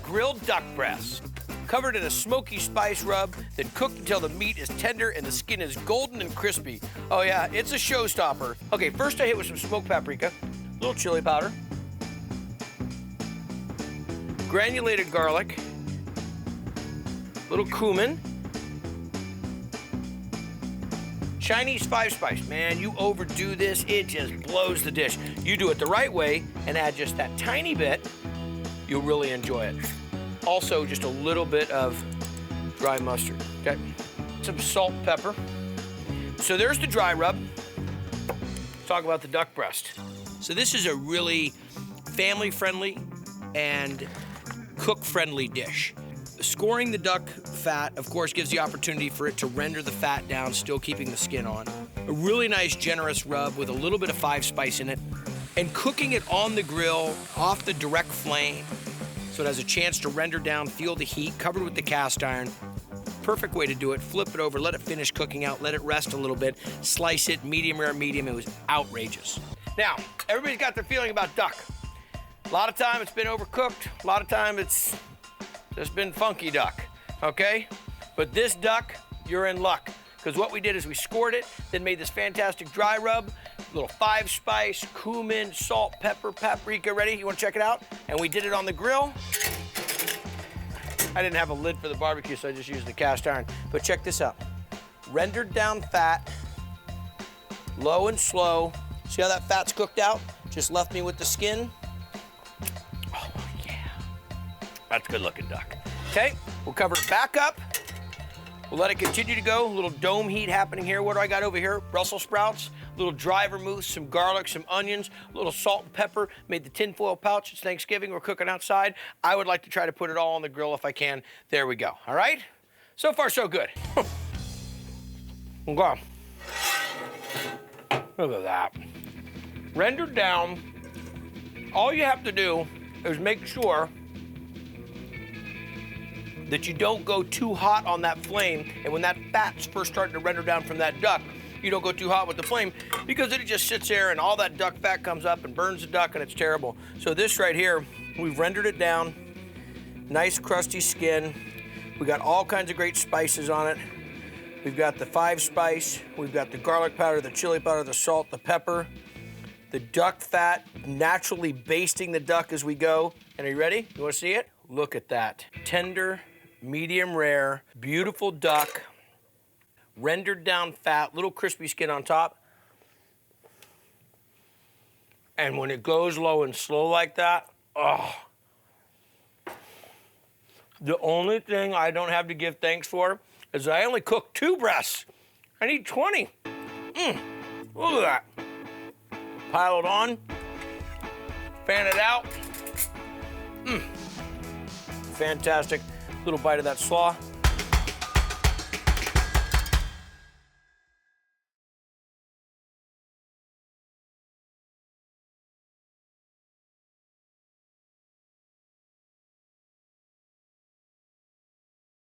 grilled duck breast. Covered in a smoky spice rub, then cooked until the meat is tender and the skin is golden and crispy. Oh yeah, it's a showstopper. Okay, first I hit with some smoked paprika, a little chili powder, granulated garlic, little cumin, Chinese 5-spice. Man, you overdo this, it just blows the dish. You do it the right way and add just that tiny bit, you'll really enjoy it. Also, just a little bit of dry mustard, okay? Some salt and pepper. So there's the dry rub. Let's talk about the duck breast. So this is a really family-friendly and cook-friendly dish. Scoring the duck fat, of course, gives the opportunity for it to render the fat down, still keeping the skin on. A really nice, generous rub with a little bit of 5-spice in it. And cooking it on the grill, off the direct flame, so it has a chance to render down, feel the heat, covered with the cast iron. Perfect way to do it. Flip it over, let it finish cooking out, let it rest a little bit, slice it, medium rare, medium. It was outrageous. Now, everybody's got their feeling about duck. A lot of time it's been overcooked. A lot of time it's just been funky duck, okay? But this duck, you're in luck. Because what we did is we scored it, then made this fantastic dry rub, little 5-spice, cumin, salt, pepper, paprika. Ready? You want to check it out? And we did it on the grill. I didn't have a lid for the barbecue, so I just used the cast iron. But check this out. Rendered down fat, low and slow. See how that fat's cooked out? Just left me with the skin. Oh, yeah. That's good looking duck. Okay, we'll cover it back up. We'll let it continue to go. A little dome heat happening here. What do I got over here? Brussels sprouts, a little dry vermouth, some garlic, some onions, a little salt and pepper. Made the tinfoil pouch. It's Thanksgiving. We're cooking outside. I would like to try to put it all on the grill if I can. There we go. All right? So far, so good. Okay. Look at that. Rendered down. All you have to do is make sure that you don't go too hot on that flame, and when that fat's first starting to render down from that duck, you don't go too hot with the flame, because it just sits there and all that duck fat comes up and burns the duck, and it's terrible. So this right here, we've rendered it down, nice crusty skin. We got all kinds of great spices on it. We've got the 5-spice, we've got the garlic powder, the chili powder, the salt, the pepper, the duck fat, naturally basting the duck as we go. And are you ready? You wanna see it? Look at that. Tender, medium rare, beautiful duck, rendered down fat, little crispy skin on top. And when it goes low and slow like that, oh. The only thing I don't have to give thanks for is I only cooked 2 breasts. I need 20. Look at that. Pile it on, fan it out. Fantastic. Little bite of that slaw.